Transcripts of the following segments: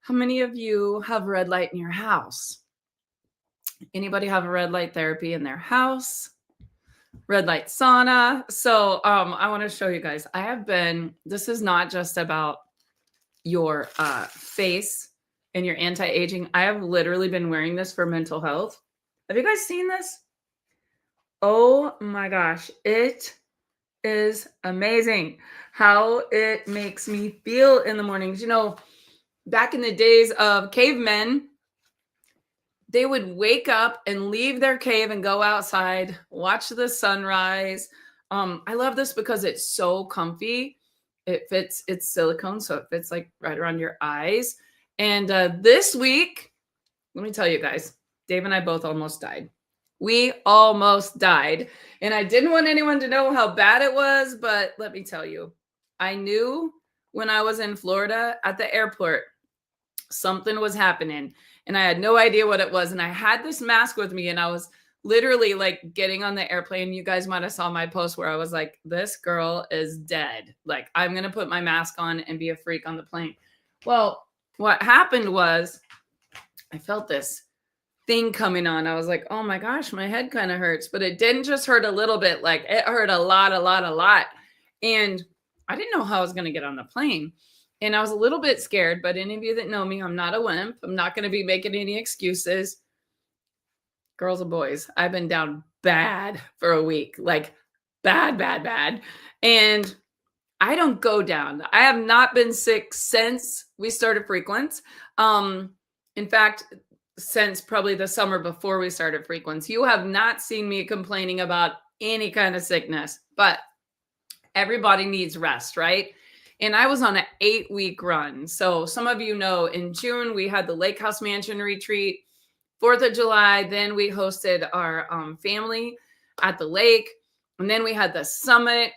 How many of you have red light in your house? Anybody have a red light therapy in their house? Red light sauna. So I want to show you guys. This is not just about your face and your anti-aging. I have literally been wearing this for mental health. Have you guys seen this? Oh my gosh, it is amazing how it makes me feel in the mornings. Back in the days of cavemen, they would wake up and leave their cave and go outside, watch the sunrise. I love this because it's so comfy. It's silicone, so it fits like right around your eyes. And this week, let me tell you guys, Dave and I both almost died. We almost died. And I didn't want anyone to know how bad it was, but let me tell you, I knew when I was in Florida at the airport, something was happening and I had no idea what it was. And I had this mask with me and I was literally like getting on the airplane. You guys might have saw my post where I was like, this girl is dead. Like, I'm going to put my mask on and be a freak on the plane. Well, what happened was I felt this thing coming on. I was like, oh my gosh, my head kind of hurts, but it didn't just hurt a little bit. Like, it hurt a lot. And I didn't know how I was going to get on the plane. And I was a little bit scared, but any of you that know me, I'm not a wimp. I'm not going to be making any excuses. Girls and boys, I've been down bad for a week, like bad. And I don't go down. I have not been sick since we started Frequence. In fact, since probably the summer before we started Frequence, you have not seen me complaining about any kind of sickness, but everybody needs rest, right? And I was on an 8-week run. So some of you know in June, we had the Lake House Mansion retreat, 4th of July. Then we hosted our family at the lake. And then we had the summit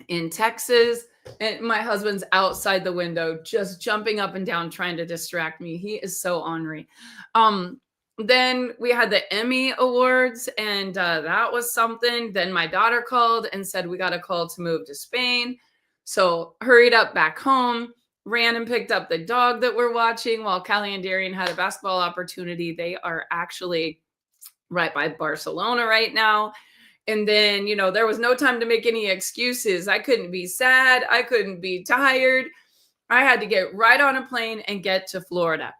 in Texas. And my husband's outside the window, just jumping up and down, trying to distract me. He is so ornery. Then we had the Emmy Awards, and that was something. Then my daughter called and said, we got a call to move to Spain. So hurried up back home, ran and picked up the dog that we're watching while Callie and Darian had a basketball opportunity. They are actually right by Barcelona right now. And then, there was no time to make any excuses. I couldn't be sad. I couldn't be tired. I had to get right on a plane and get to Florida.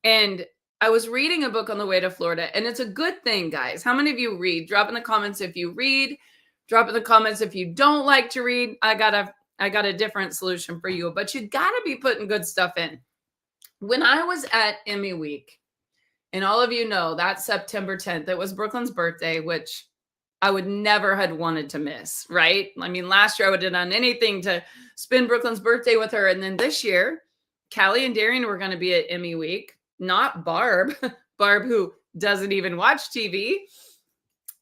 And I was reading a book on the way to Florida, and it's a good thing, guys. How many of you read? Drop in the comments if you read. Drop in the comments if you don't like to read. I got a different solution for you, but you got to be putting good stuff in. When I was at Emmy Week, and all of you know that September 10th, it was Brooklyn's birthday, which I would never had wanted to miss, right? I mean, last year I would have done anything to spend Brooklyn's birthday with her. And then this year, Callie and Darian were going to be at Emmy Week, not Barb, who doesn't even watch TV.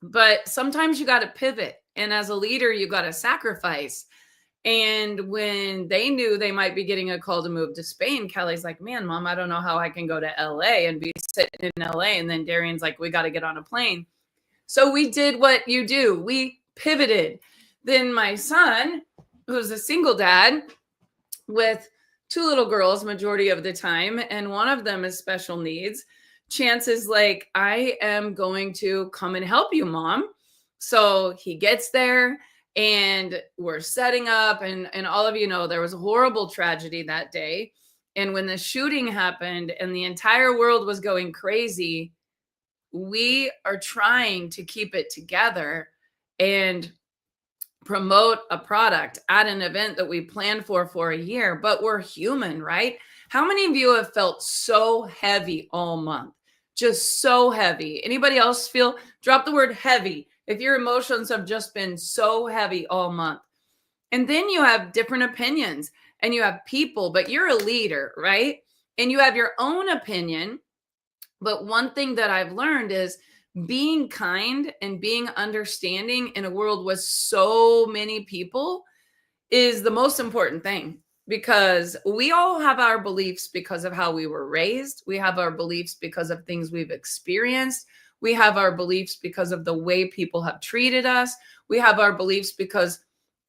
But sometimes you got to pivot. And as a leader, you got to sacrifice. And when they knew they might be getting a call to move to Spain, Kelly's like, man, Mom, I don't know how I can go to LA and be sitting in LA. And then Darian's like, we got to get on a plane. So we did what you do. We pivoted. Then my son, who's a single dad with 2 little girls majority of the time, and one of them is special needs, Chance is like, I am going to come and help you, Mom. So he gets there and we're setting up, and all of you know there was a horrible tragedy that day. And when the shooting happened and the entire world was going crazy, we are trying to keep it together and promote a product at an event that we planned for a year, but we're human, right? How many of you have felt so heavy all month? Just so heavy. Anybody else feel? Drop the word heavy if your emotions have just been so heavy all month. And then you have different opinions and you have people, but you're a leader, right? And you have your own opinion. But one thing that I've learned is being kind and being understanding in a world with so many people is the most important thing, because we all have our beliefs because of how we were raised. We have our beliefs because of things we've experienced. We have our beliefs because of the way people have treated us. We have our beliefs because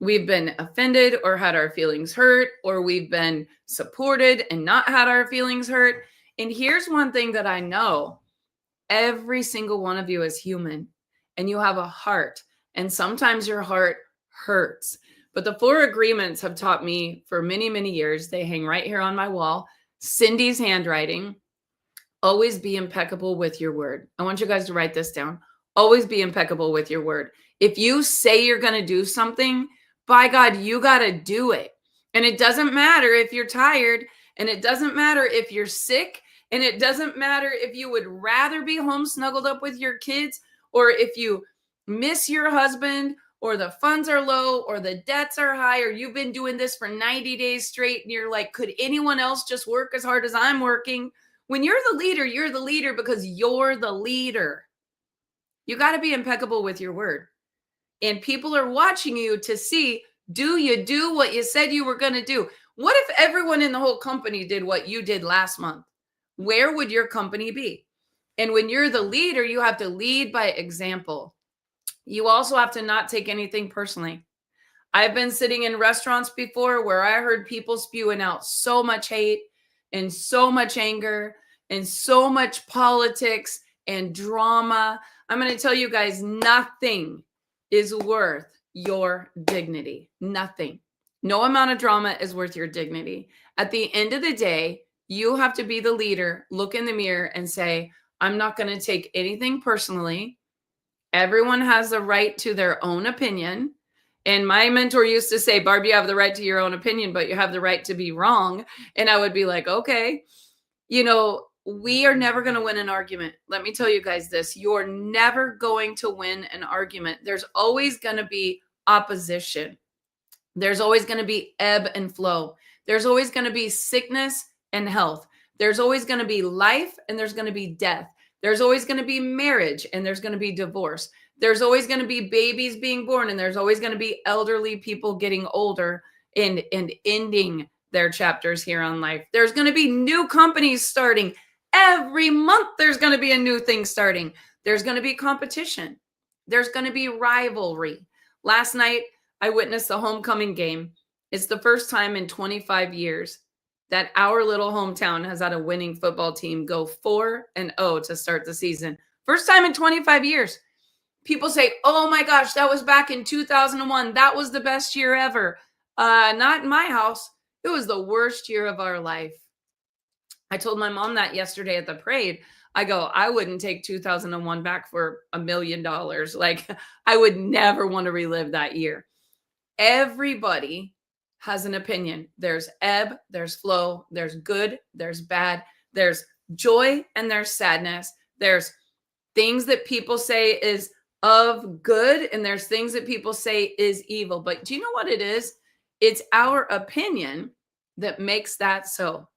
we've been offended or had our feelings hurt, or we've been supported and not had our feelings hurt. And here's one thing that I know: every single one of you is human, and you have a heart. And sometimes your heart hurts. But the 4 agreements have taught me for many, many years. They hang right here on my wall. Cindy's handwriting. Always be impeccable with your word. I want you guys to write this down. Always be impeccable with your word. If you say you're going to do something, by God, you got to do it. And it doesn't matter if you're tired, and it doesn't matter if you're sick, and it doesn't matter if you would rather be home snuggled up with your kids, or if you miss your husband, or the funds are low, or the debts are high, or you've been doing this for 90 days straight and you're like, could anyone else just work as hard as I'm working? When you're the leader because you're the leader. You got to be impeccable with your word. And people are watching you to see, do you do what you said you were going to do? What if everyone in the whole company did what you did last month? Where would your company be? And when you're the leader, you have to lead by example. You also have to not take anything personally. I've been sitting in restaurants before where I heard people spewing out so much hate and so much anger and so much politics and drama. I'm going to tell you guys, nothing is worth your dignity. Nothing. No amount of drama is worth your dignity. At the end of the day, you have to be the leader, look in the mirror and say, I'm not going to take anything personally. Everyone has the right to their own opinion. And my mentor used to say, Barb, you have the right to your own opinion, but you have the right to be wrong. And I would be like, okay, we are never going to win an argument. Let me tell you guys this. You're never going to win an argument. There's always going to be opposition. There's always going to be ebb and flow. There's always going to be sickness and health. There's always going to be life and there's going to be death. There's always going to be marriage and there's going to be divorce. There's always going to be babies being born and there's always going to be elderly people getting older and ending their chapters here on life. There's going to be new companies starting. Every month there's going to be a new thing starting. There's going to be competition. There's going to be rivalry. Last night, I witnessed the homecoming game. It's the first time in 25 years that our little hometown has had a winning football team go 4-0 to start the season. First time in 25 years. People say, oh my gosh, that was back in 2001. That was the best year ever. Not in my house. It was the worst year of our life. I told my mom that yesterday at the parade. I go, I wouldn't take 2001 back for $1 million. Like, I would never want to relive that year. Everybody has an opinion. There's ebb, there's flow, there's good, there's bad, there's joy, and there's sadness. There's things that people say is of good, and there's things that people say is evil. But do you know what it is? It's our opinion that makes that so.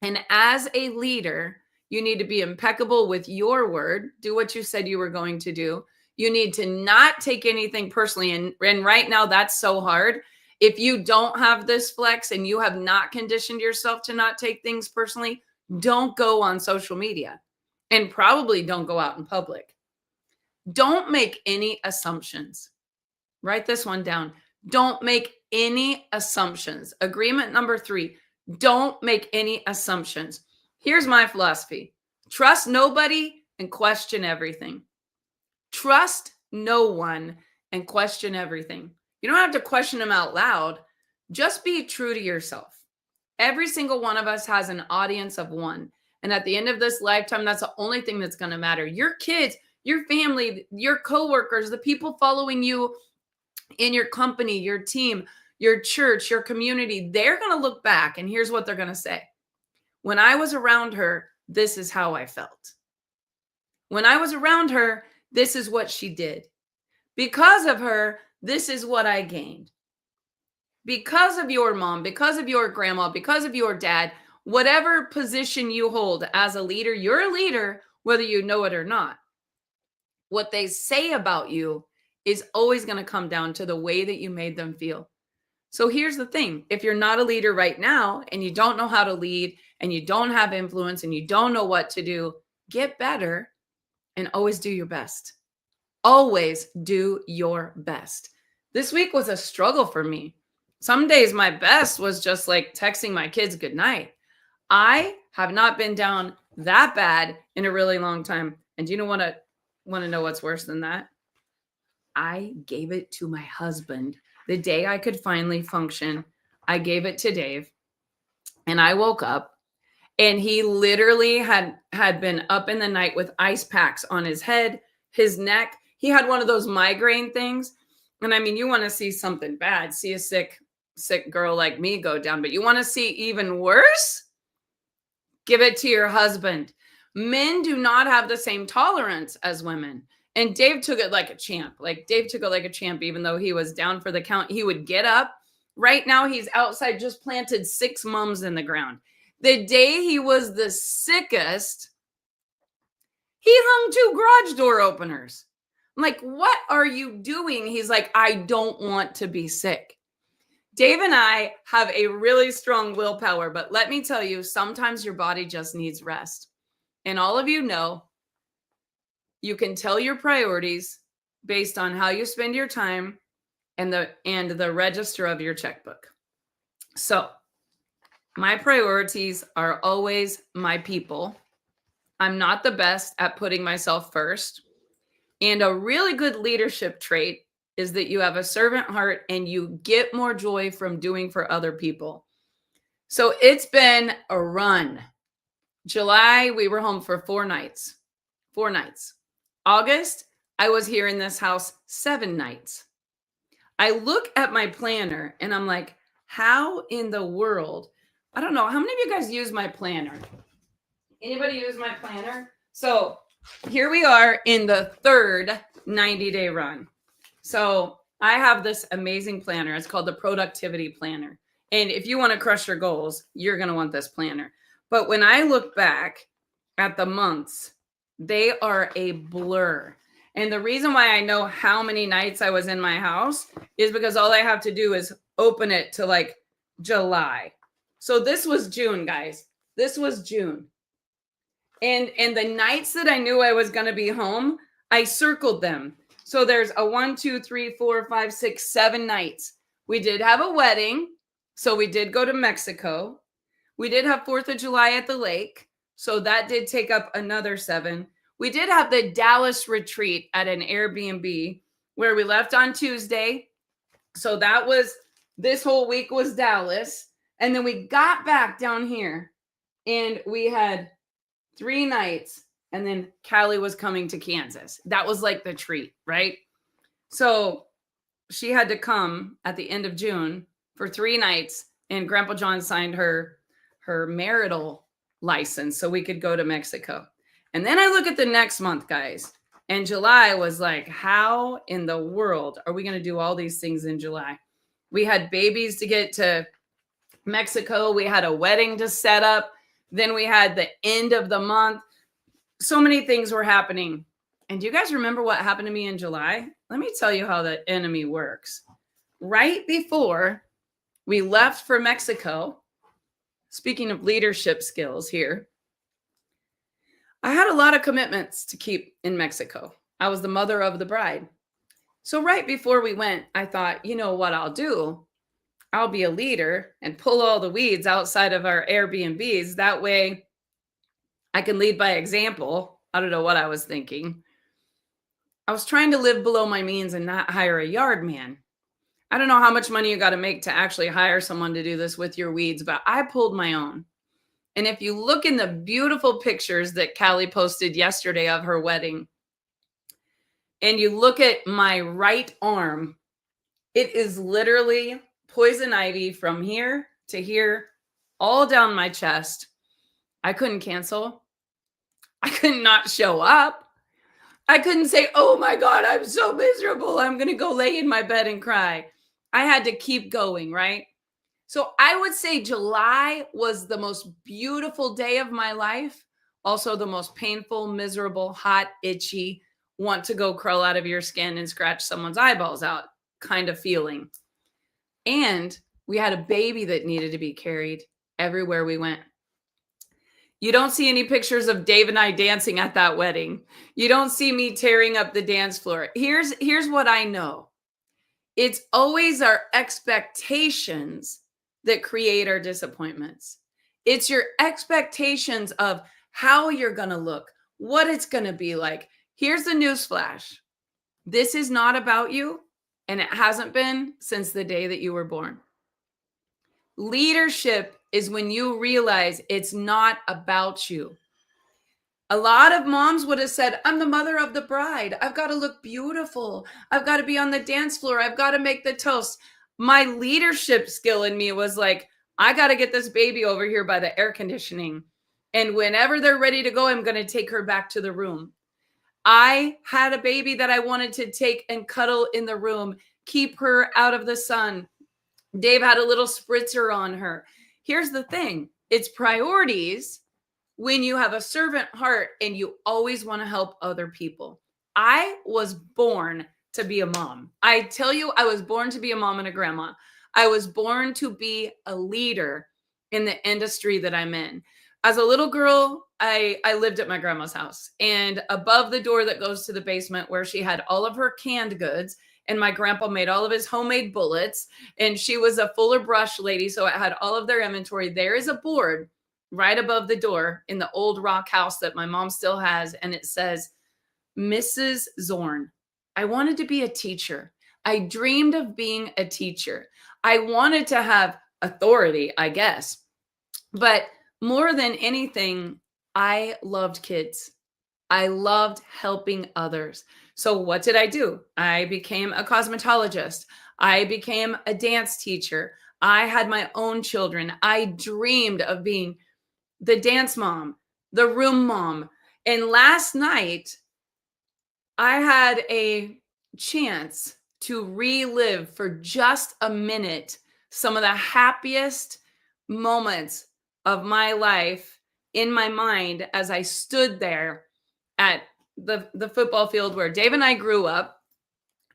And as a leader, you need to be impeccable with your word. Do what you said you were going to do. You need to not take anything personally. And right now, that's so hard. If you don't have this flex and you have not conditioned yourself to not take things personally, don't go on social media and probably don't go out in public. Don't make any assumptions. Write this one down. Don't make any assumptions. Agreement number 3. Don't make any assumptions. Here's my philosophy. Trust nobody and question everything. Trust no one and question everything. You don't have to question them out loud. Just be true to yourself. Every single one of us has an audience of one. And at the end of this lifetime, that's the only thing that's going to matter. Your kids, your family, your coworkers, the people following you in your company, your team, your church, your community, they're going to look back and here's what they're going to say. When I was around her, this is how I felt. When I was around her, this is what she did. Because of her, this is what I gained. Because of your mom, because of your grandma, because of your dad, whatever position you hold as a leader, you're a leader, whether you know it or not. What they say about you is always going to come down to the way that you made them feel. So here's the thing. If you're not a leader right now and you don't know how to lead and you don't have influence and you don't know what to do, get better and always do your best. Always do your best. This week was a struggle for me. Some days my best was just like texting my kids goodnight. I have not been down that bad in a really long time. And do you want to know what's worse than that? I gave it to my husband the day I could finally function. I gave it to Dave, and I woke up, and he literally had been up in the night with ice packs on his head, his neck. He had one of those migraine things. And I mean, you want to see something bad, see a sick girl like me go down, but you want to see even worse? Give it to your husband. Men do not have the same tolerance as women. And Dave took it like a champ. Like Dave took it like a champ, even though he was down for the count. He would get up. Right now, he's outside, just planted 6 mums in the ground. The day he was the sickest, he hung 2 garage door openers. I'm like, what are you doing? He's like, I don't want to be sick. Dave and I have a really strong willpower, but let me tell you, sometimes your body just needs rest. And all of you know, you can tell your priorities based on how you spend your time and the register of your checkbook. So my priorities are always my people. I'm not the best at putting myself first. And a really good leadership trait is that you have a servant heart and you get more joy from doing for other people. So it's been a run. July, we were home for 4 nights. 4 nights. August, I was here in this house 7 nights. I look at my planner and I'm like, how in the world? I don't know. How many of you guys use my planner? Anybody use my planner? So here we are in the 3rd 90-day run. So I have this amazing planner. It's called the Productivity Planner. And if you want to crush your goals, you're going to want this planner. But when I look back at the months, they are a blur. And the reason why I know how many nights I was in my house is because all I have to do is open it to like July. So this was June, guys. This was June. And the nights that I knew I was going to be home, I circled them. So there's a 1, 2, 3, 4, 5, 6, 7 nights. We did have a wedding. So we did go to Mexico. We did have 4th of July at the lake. So that did take up another 7. We did have the Dallas retreat at an Airbnb where we left on Tuesday. So that was, this whole week was Dallas. And then we got back down here and we had 3 nights. And then Callie was coming to Kansas. That was like the treat, right? So she had to come at the end of June for 3 nights. And Grandpa John signed her marital license so we could go to Mexico. And then I look at the next month, guys. And July was like, how in the world are we going to do all these things in July? We had babies to get to Mexico. We had a wedding to set up. Then we had the end of the month. So many things were happening. And do you guys remember what happened to me in July? Let me tell you how the enemy works. Right before we left for Mexico, speaking of leadership skills here, I had a lot of commitments to keep in Mexico. I was the mother of the bride. So right before we went, I thought, you know what I'll do? I'll be a leader and pull all the weeds outside of our Airbnbs. That way I can lead by example. I don't know what I was thinking. I was trying to live below my means and not hire a yard man. I don't know how much money you got to make to actually hire someone to do this with your weeds, but I pulled my own. And if you look in the beautiful pictures that Callie posted yesterday of her wedding, and you look at my right arm, it is literally poison ivy from here to here, all down my chest. I couldn't cancel. I could not show up. I couldn't say, oh my God, I'm so miserable. I'm going to go lay in my bed and cry. I had to keep going, right? So I would say July was the most beautiful day of my life. Also the most painful, miserable, hot, itchy, want to go crawl out of your skin and scratch someone's eyeballs out kind of feeling. And we had a baby that needed to be carried everywhere we went. You don't see any pictures of Dave and I dancing at that wedding. You don't see me tearing up the dance floor. Here's what I know. It's always our expectations that create our disappointments. It's your expectations of how you're going to look, what it's going to be like. Here's the newsflash. This is not about you, and it hasn't been since the day that you were born. Leadership is when you realize it's not about you. A lot of moms would have said, I'm the mother of the bride. I've got to look beautiful. I've got to be on the dance floor. I've got to make the toast. My leadership skill in me was like, I got to get this baby over here by the air conditioning. And whenever they're ready to go, I'm going to take her back to the room. I had a baby that I wanted to take and cuddle in the room, keep her out of the sun. Dave had a little spritzer on her. Here's the thing. It's priorities when you have a servant heart and you always want to help other people. I was born to be a mom. I tell you, I was born to be a mom and a grandma. I was born to be a leader in the industry that I'm in. As a little girl, I lived at my grandma's house, and above the door that goes to the basement where she had all of her canned goods, and my grandpa made all of his homemade bullets, and she was a Fuller Brush lady, so it had all of their inventory. There is a board right above the door in the old rock house that my mom still has, and it says, Mrs. Zorn. I wanted to be a teacher. I dreamed of being a teacher. I wanted to have authority, I guess. But more than anything, I loved kids. I loved helping others. So what did I do? I became a cosmetologist. I became a dance teacher. I had my own children. I dreamed of being the dance mom, the room mom. And last night, I had a chance to relive for just a minute some of the happiest moments of my life in my mind as I stood there at the football field where Dave and I grew up.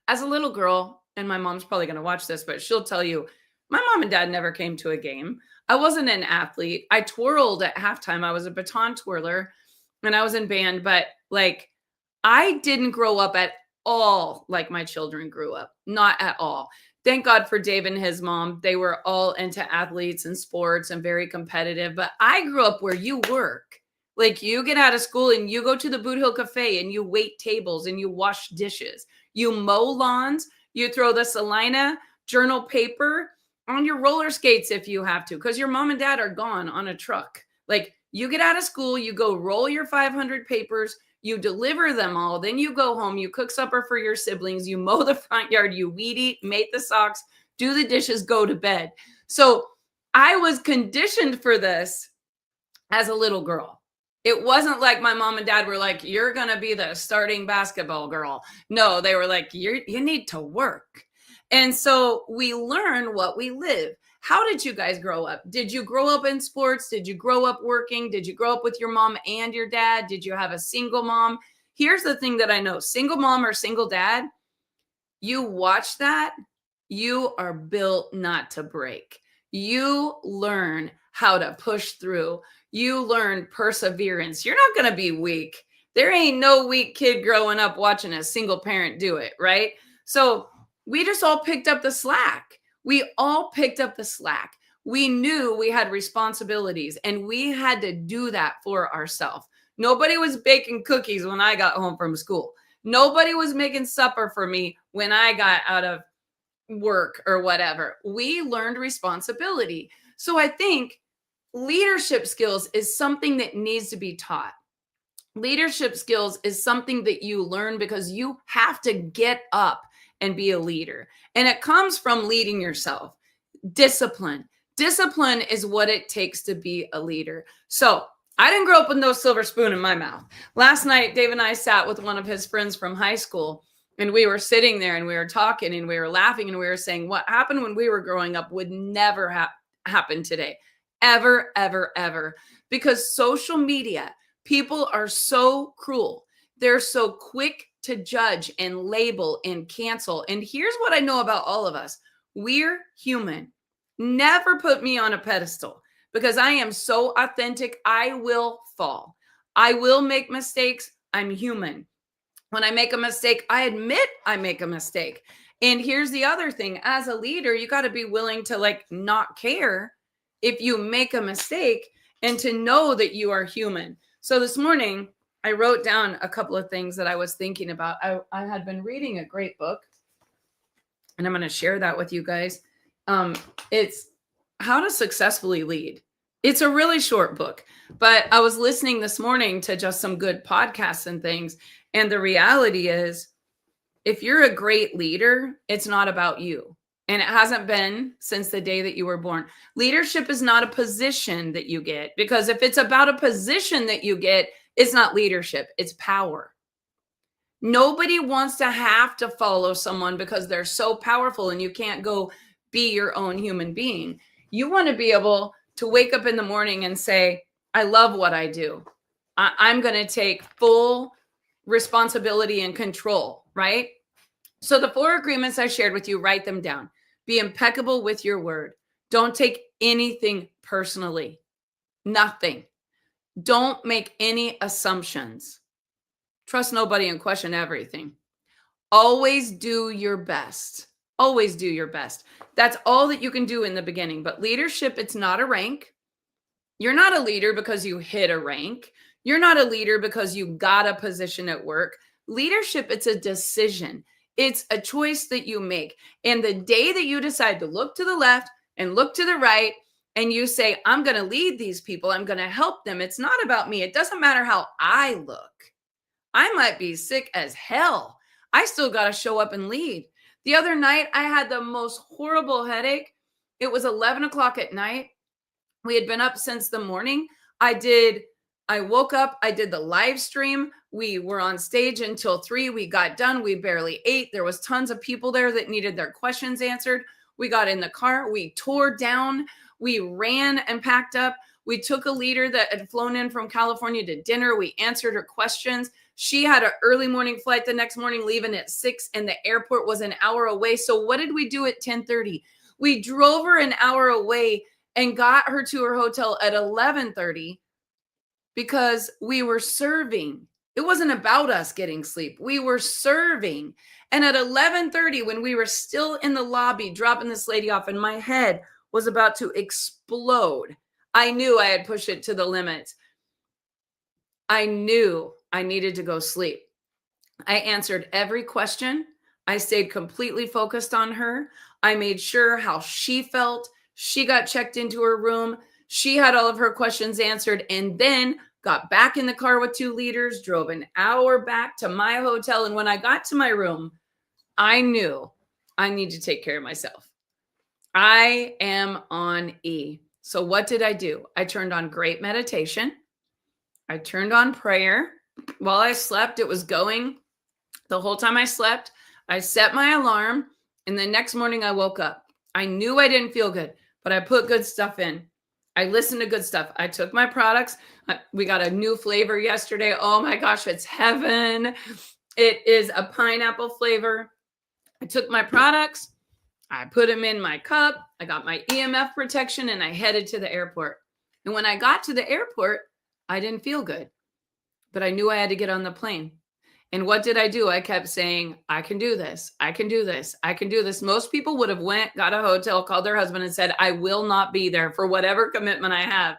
As a little girl, and my mom's probably going to watch this, but she'll tell you, my mom and dad never came to a game. I wasn't an athlete. I twirled at halftime. I was a baton twirler and I was in band, but like I didn't grow up at all like my children grew up. Not at all. Thank God for Dave and his mom. They were all into athletes and sports and very competitive. But I grew up where you work. Like you get out of school and you go to the Boot Hill Cafe and you wait tables and you wash dishes. You mow lawns. You throw the Salina journal paper on your roller skates if you have to, because your mom and dad are gone on a truck. Like you get out of school, you go roll your 500 papers, you deliver them all, then you go home, you cook supper for your siblings, you mow the front yard, you weed eat, make the socks, do the dishes, go to bed. So I was conditioned for this as a little girl. It wasn't like my mom and dad were like, you're going to be the starting basketball girl. No, they were like, you need to work. And so we learn what we live. How did you guys grow up? Did you grow up in sports? Did you grow up working? Did you grow up with your mom and your dad? Did you have a single mom? Here's the thing that I know. Single mom or single dad, you watch that, you are built not to break. You learn how to push through. You learn perseverance. You're not going to be weak. There ain't no weak kid growing up watching a single parent do it, right? So we just all picked up the slack. We all picked up the slack. We knew we had responsibilities and we had to do that for ourselves. Nobody was baking cookies when I got home from school. Nobody was making supper for me when I got out of work or whatever. We learned responsibility. So I think leadership skills is something that needs to be taught. Leadership skills is something that you learn because you have to get up and be a leader. And it comes from leading yourself. Discipline. Discipline is what it takes to be a leader. So I didn't grow up with no silver spoon in my mouth. Last night, Dave and I sat with one of his friends from high school, and we were sitting there and we were talking and we were laughing and we were saying what happened when we were growing up would never happen today. Ever, ever, ever. Because social media, people are so cruel. They're so quick to judge and label and cancel. And here's what I know about all of us. We're human. Never put me on a pedestal because I am so authentic. I will fall. I will make mistakes. I'm human. When I make a mistake, I admit I make a mistake. And here's the other thing. As a leader, you got to be willing to like not care if you make a mistake and to know that you are human. So this morning, I wrote down a couple of things that I was thinking about. I had been reading a great book, and I'm going to share that with you guys. It's How to Successfully Lead. It's a really short book, but I was listening this morning to just some good podcasts and things. And the reality is, if you're a great leader, it's not about you. And it hasn't been since the day that you were born. Leadership is not a position that you get, because if it's about a position that you get, it's not leadership, it's power. Nobody wants to have to follow someone because they're so powerful and you can't go be your own human being. You want to be able to wake up in the morning and say, I love what I do. I'm going to take full responsibility and control, right? So the 4 agreements I shared with you, write them down. Be impeccable with your word. Don't take anything personally. Nothing. Don't make any assumptions. Trust nobody and question everything. Always do your best. Always do your best. That's all that you can do in the beginning. But leadership, it's not a rank. You're not a leader because you hit a rank. You're not a leader because you got a position at work. Leadership, it's a decision. It's a choice that you make. And the day that you decide to look to the left and look to the right, and you say, I'm going to lead these people, I'm going to help them. It's not about me. It doesn't matter how I look. I might be sick as hell. I still got to show up and lead. The other night, I had the most horrible headache. It was 11 o'clock at night. We had been up since the morning. I woke up, I did the live stream. We were on stage until 3. We got done. We barely ate. There was tons of people there that needed their questions answered. We got in the car. We tore down. We ran and packed up. We took a leader that had flown in from California to dinner. We answered her questions. She had an early morning flight the next morning, leaving at 6, and the airport was an hour away. So what did we do at 10:30? We drove her an hour away and got her to her hotel at 11:30 because we were serving. It wasn't about us getting sleep. We were serving. And at 11:30, when we were still in the lobby dropping this lady off and my head was about to explode, I knew I had pushed it to the limit. I knew I needed to go sleep. I answered every question. I stayed completely focused on her. I made sure how she felt. She got checked into her room. She had all of her questions answered, and then got back in the car with 2 leaders, drove an hour back to my hotel. And when I got to my room, I knew I need to take care of myself. I am on E. So what did I do? I turned on great meditation. I turned on prayer. While I slept, it was going. The whole time I slept, I set my alarm, and the next morning I woke up. I knew I didn't feel good, but I put good stuff in. I listened to good stuff. I took my products. We got a new flavor yesterday. Oh my gosh, it's heaven. It is a pineapple flavor. I took my products. I put them in my cup. I got my EMF protection, and I headed to the airport. And when I got to the airport, I didn't feel good, but I knew I had to get on the plane. And what did I do? I kept saying, I can do this. I can do this. I can do this. Most people would have went, got a hotel, called their husband and said, I will not be there for whatever commitment I have.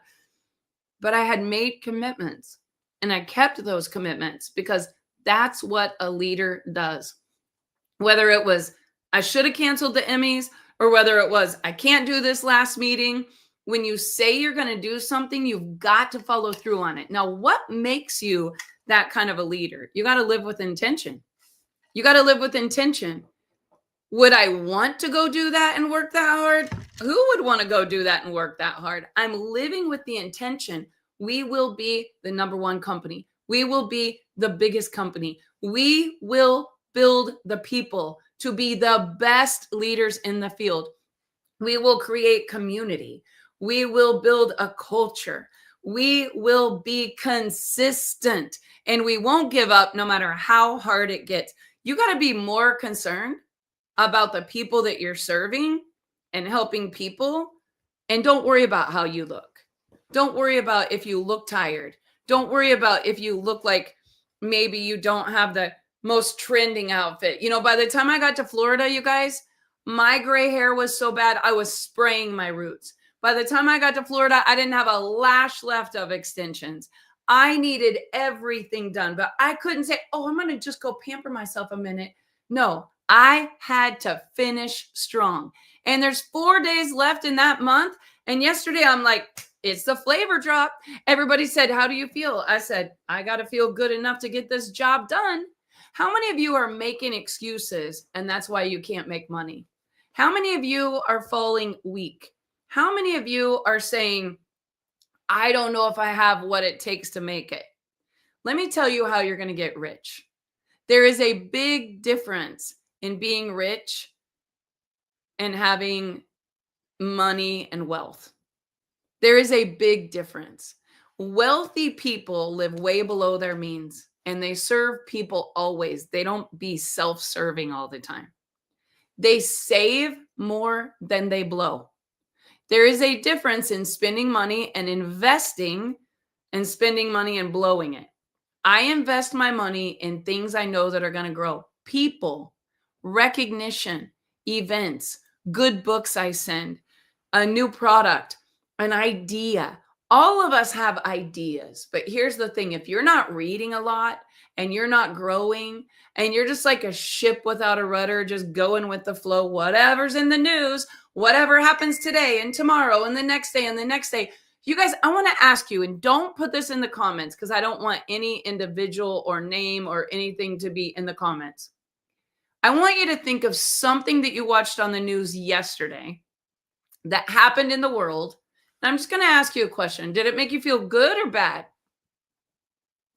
But I had made commitments, and I kept those commitments, because that's what a leader does. Whether it was, I should have canceled the Emmys, or whether it was, I can't do this last meeting. When you say you're going to do something, you've got to follow through on it. Now, what makes you that kind of a leader? You got to live with intention. You got to live with intention. Would I want to go do that and work that hard? Who would want to go do that and work that hard? I'm living with the intention. We will be the number one company. We will be the biggest company. We will build the people to be the best leaders in the field. We will create community. We will build a culture. We will be consistent, and we won't give up no matter how hard it gets. You got to be more concerned about the people that you're serving and helping people. And don't worry about how you look. Don't worry about if you look tired. Don't worry about if you look like maybe you don't have the most trending outfit. You know, by the time I got to Florida, you guys, my gray hair was so bad, I was spraying my roots. By the time I got to Florida, I didn't have a lash left of extensions. I needed everything done, but I couldn't say, oh, I'm going to just go pamper myself a minute. No, I had to finish strong. And there's 4 days left in that month. And yesterday I'm like, it's the flavor drop. Everybody said, how do you feel? I said, I got to feel good enough to get this job done. How many of you are making excuses and that's why you can't make money? How many of you are falling weak? How many of you are saying, I don't know if I have what it takes to make it? Let me tell you how you're going to get rich. There is a big difference in being rich and having money and wealth. There is a big difference. Wealthy people live way below their means and they serve people always. They don't be self-serving all the time. They save more than they blow. There is a difference in spending money and investing and spending money and blowing it. I invest my money in things I know that are going to grow. People, recognition, events, good books I send, a new product, an idea. All of us have ideas, but here's the thing. If you're not reading a lot and you're not growing and you're just like a ship without a rudder, just going with the flow, whatever's in the news, whatever happens today and tomorrow and the next day and the next day, you guys, I want to ask you, and don't put this in the comments because I don't want any individual or name or anything to be in the comments. I want you to think of something that you watched on the news yesterday that happened in the world. And I'm just going to ask you a question. Did it make you feel good or bad?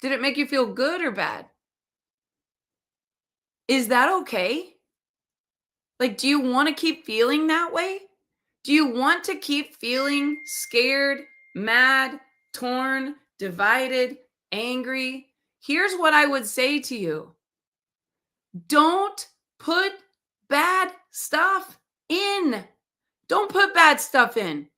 Did it make you feel good or bad? Is that okay? Like, do you want to keep feeling that way? Do you want to keep feeling scared, mad, torn, divided, angry? Here's what I would say to you. Don't put bad stuff in. Don't put bad stuff in.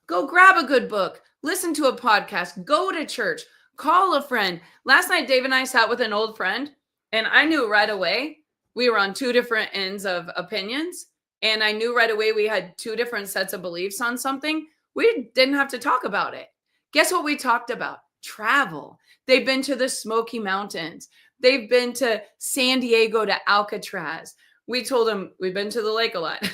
Go grab a good book, listen to a podcast, go to church, call a friend. Last night, Dave and I sat with an old friend, and I knew right away we were on two different ends of opinions. And I knew right away we had two different sets of beliefs on something. We didn't have to talk about it. Guess what we talked about? Travel. They've been to the Smoky Mountains. They've been to San Diego to Alcatraz. We told him we've been to the lake a lot.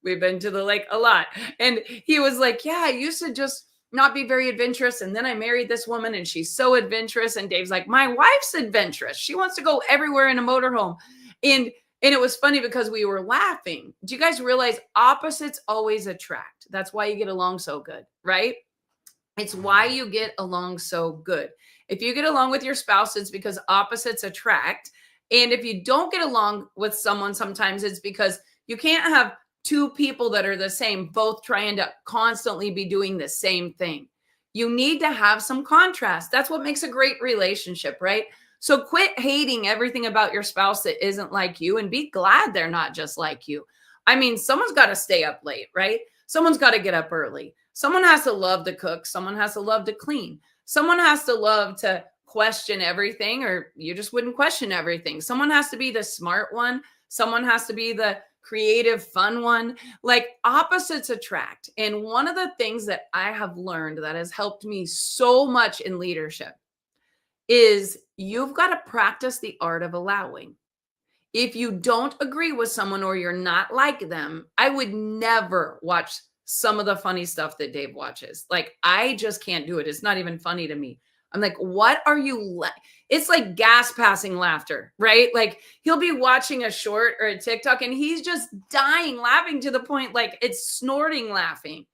We've been to the lake a lot. And he was like, yeah, I used to just not be very adventurous. And then I married this woman and she's so adventurous. And Dave's like, my wife's adventurous. She wants to go everywhere in a motorhome. And it was funny because we were laughing. Do you guys realize opposites always attract? That's why you get along so good, right? It's why you get along so good. If you get along with your spouse, it's because opposites attract. And if you don't get along with someone, sometimes it's because you can't have two people that are the same, both trying to constantly be doing the same thing. You need to have some contrast. That's what makes a great relationship, right? So quit hating everything about your spouse that isn't like you and be glad they're not just like you. I mean, someone's got to stay up late, right? Someone's got to get up early. Someone has to love to cook. Someone has to love to clean. Someone has to love to question everything, or you just wouldn't question everything. Someone has to be the smart one. Someone has to be the creative, fun one. Like opposites attract. And one of the things that I have learned that has helped me so much in leadership is you've got to practice the art of allowing. If you don't agree with someone or you're not like them, I would never watch some of the funny stuff that Dave watches. Like, I just can't do it. It's not even funny to me. I'm like, what are you it's like gas passing laughter, right? Like he'll be watching a short or a TikTok and he's just dying laughing to the point like it's snorting laughing.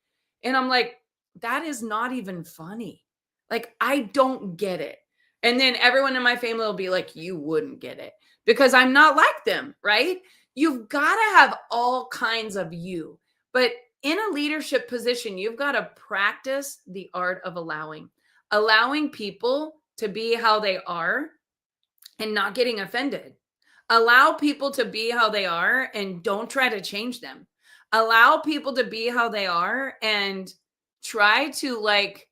And I'm like, that is not even funny. Like, I don't get it. And then everyone in my family will be like, you wouldn't get it because I'm not like them, right? You've got to have all kinds of you. But in a leadership position, you've got to practice the art of allowing people to be how they are and not getting offended. Allow people to be how they are and don't try to change them. Allow people to be how they are and try to like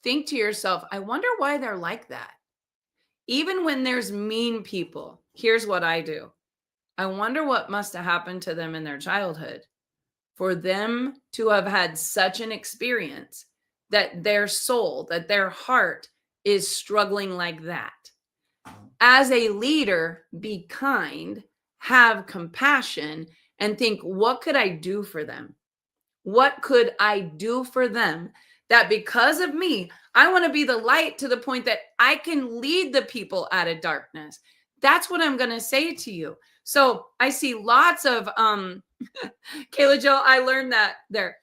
think to yourself, I wonder why they're like that. Even when there's mean people, here's what I do. I wonder what must have happened to them in their childhood for them to have had such an experience that their soul, that their heart is struggling like that. As a leader, be kind, have compassion, and think, what could I do for them? What could I do for them that because of me, I want to be the light to the point that I can lead the people out of darkness. That's what I'm going to say to you. So I see lots of Kayla Joe, I learned that there.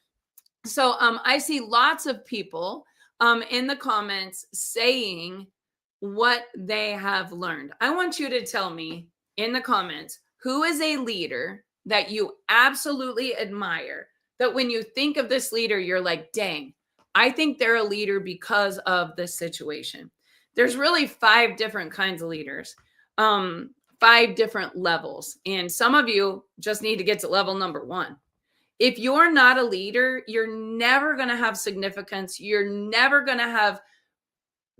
So I see lots of people in the comments saying what they have learned. I want you to tell me in the comments who is a leader that you absolutely admire, that when you think of this leader, you're like, dang, I think they're a leader because of this situation. There's really 5 different kinds of leaders, 5 different levels. And some of you just need to get to level number 1. If you're not a leader, you're never going to have significance. You're never going to have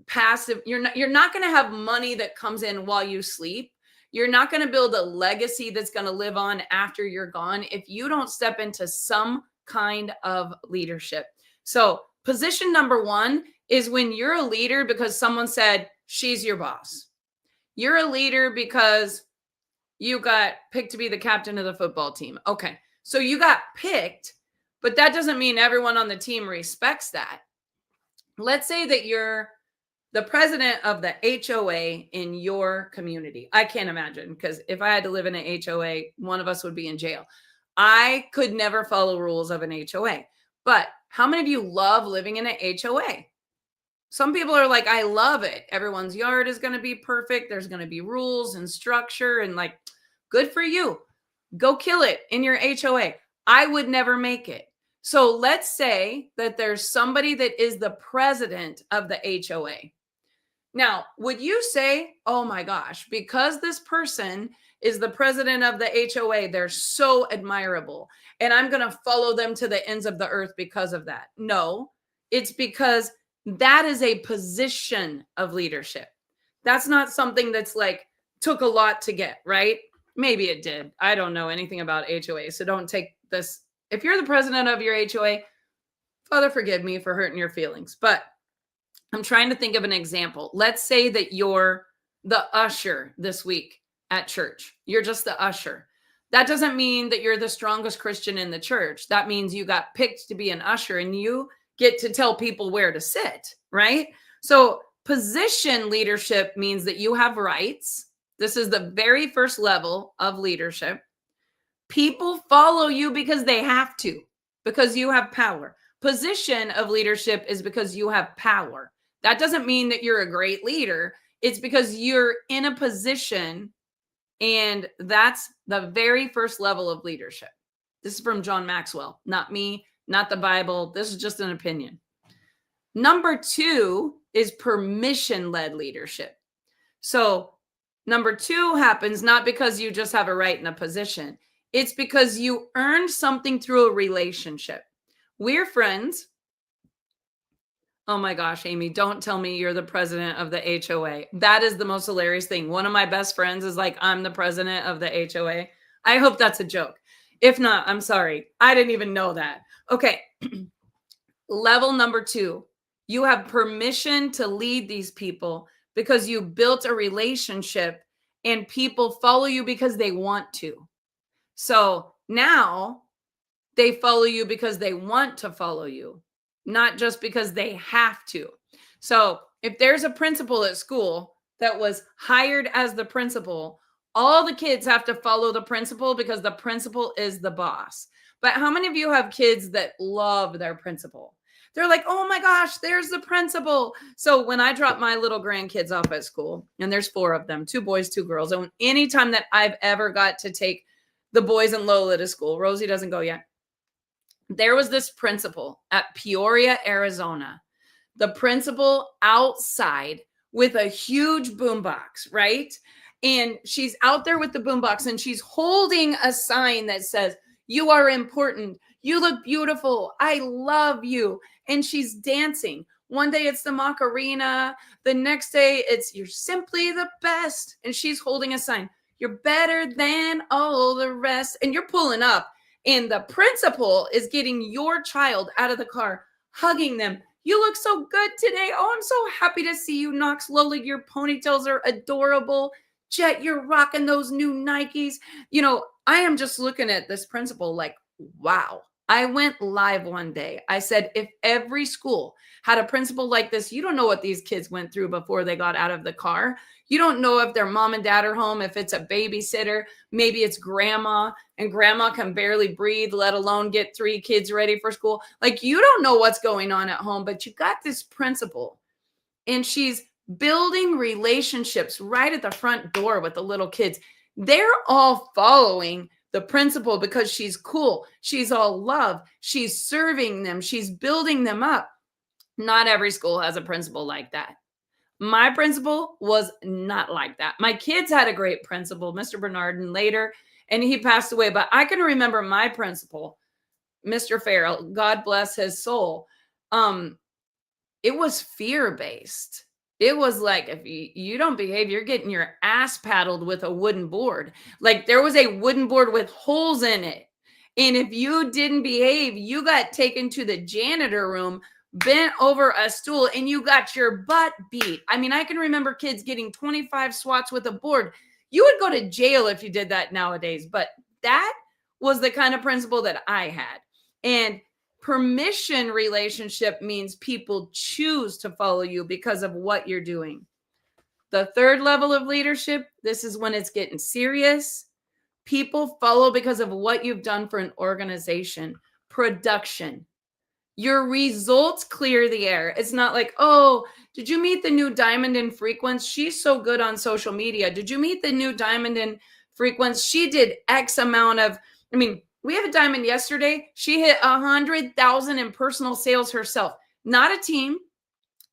passive. You're not going to have money that comes in while you sleep. You're not going to build a legacy that's going to live on after you're gone if you don't step into some kind of leadership. So position number 1 is when you're a leader because someone said she's your boss. You're a leader because you got picked to be the captain of the football team. Okay. So you got picked, but that doesn't mean everyone on the team respects that. Let's say that you're the president of the HOA in your community. I can't imagine, because if I had to live in an HOA, one of us would be in jail. I could never follow rules of an HOA. But how many of you love living in an HOA? Some people are like, I love it. Everyone's yard is going to be perfect. There's going to be rules and structure, and like, good for you. Go kill it in your HOA. I would never make it. So let's say that there's somebody that is the president of the HOA. Now, would you say, oh my gosh, because this person is the president of the HOA, they're so admirable, and I'm going to follow them to the ends of the earth because of that? No, it's because that is a position of leadership. That's not something that's like took a lot to get, right? Maybe it did. I don't know anything about HOA, so don't take this. If you're the president of your HOA, Father, forgive me for hurting your feelings, but I'm trying to think of an example. Let's say that you're the usher this week at church. You're just the usher. That doesn't mean that you're the strongest Christian in the church. That means you got picked to be an usher and you get to tell people where to sit, right? So position leadership means that you have rights. This is the very first level of leadership. People follow you because they have to, because you have power. Position of leadership is because you have power. That doesn't mean that you're a great leader. It's because you're in a position, and that's the very first level of leadership. This is from John Maxwell, not me, not the Bible. This is just an opinion. Number 2 is permission-led leadership. So number 2 happens not because you just have a right in a position. It's because you earned something through a relationship. We're friends. Oh my gosh, Amy, don't tell me you're the president of the HOA. That is the most hilarious thing. One of my best friends is like, I'm the president of the HOA. I hope that's a joke. If not, I'm sorry. I didn't even know that. Okay. Level number 2, you have permission to lead these people because you built a relationship and people follow you because they want to. So now they follow you because they want to follow you, not just because they have to. So if there's a principal at school that was hired as the principal, all the kids have to follow the principal because the principal is the boss. But how many of you have kids that love their principal? They're like, oh my gosh, there's the principal. So when I drop my little grandkids off at school, and there's 4 of them, 2 boys, 2 girls. And anytime that I've ever got to take the boys and Lola to school, Rosie doesn't go yet. There was this principal at Peoria, Arizona, the principal outside with a huge boombox, right? And she's out there with the boombox and she's holding a sign that says, you are important. You look beautiful. I love you. And she's dancing. One day it's the Macarena. The next day it's you're simply the best. And she's holding a sign. You're better than all the rest. And you're pulling up, and the principal is getting your child out of the car, hugging them. You look so good today. Oh, I'm so happy to see you, Knox. Lola, your ponytails are adorable. Jet, you're rocking those new Nikes. I am just looking at this principal like, wow. I went live one day. I said, if every school had a principal like this, you don't know what these kids went through before they got out of the car. You don't know if their mom and dad are home, if it's a babysitter, maybe it's grandma, and grandma can barely breathe, let alone get 3 kids ready for school. Like, you don't know what's going on at home, but you got this principal, and she's building relationships right at the front door with the little kids. They're all following the principal because she's cool. She's all love. She's serving them. She's building them up. Not every school has a principal like that. My principal was not like that. My kids had a great principal, Mr. Bernardin, later, and he passed away. But I can remember my principal, Mr. Farrell, God bless his soul. It was fear-based. It was like, if you don't behave, you're getting your ass paddled with a wooden board. Like, there was a wooden board with holes in it. And if you didn't behave, you got taken to the janitor room, bent over a stool, and you got your butt beat. I mean, I can remember kids getting 25 swats with a board. You would go to jail if you did that nowadays. But that was the kind of principal that I had. And permission relationship means people choose to follow you because of what you're doing. The third level of leadership, this is when it's getting serious. People follow because of what you've done for an organization. Production. Your results clear the air. It's not like, oh, did you meet the new Diamond in Frequence? She's so good on social media. Did you meet the new Diamond in Frequence? She did X amount of, we have a diamond yesterday. She hit 100,000 in personal sales herself. Not a team.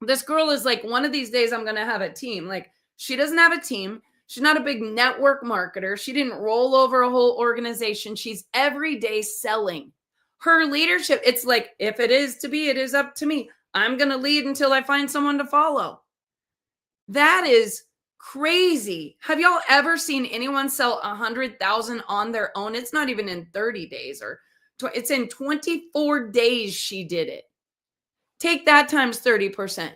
This girl is like, one of these days I'm going to have a team. Like, she doesn't have a team. She's not a big network marketer. She didn't roll over a whole organization. She's every day selling. Her leadership, it's like, if it is to be, it is up to me. I'm going to lead until I find someone to follow. That is crazy. Have y'all ever seen anyone sell 100,000 on their own? It's not even in 30 days it's in 24 days she did it. Take that times 30%.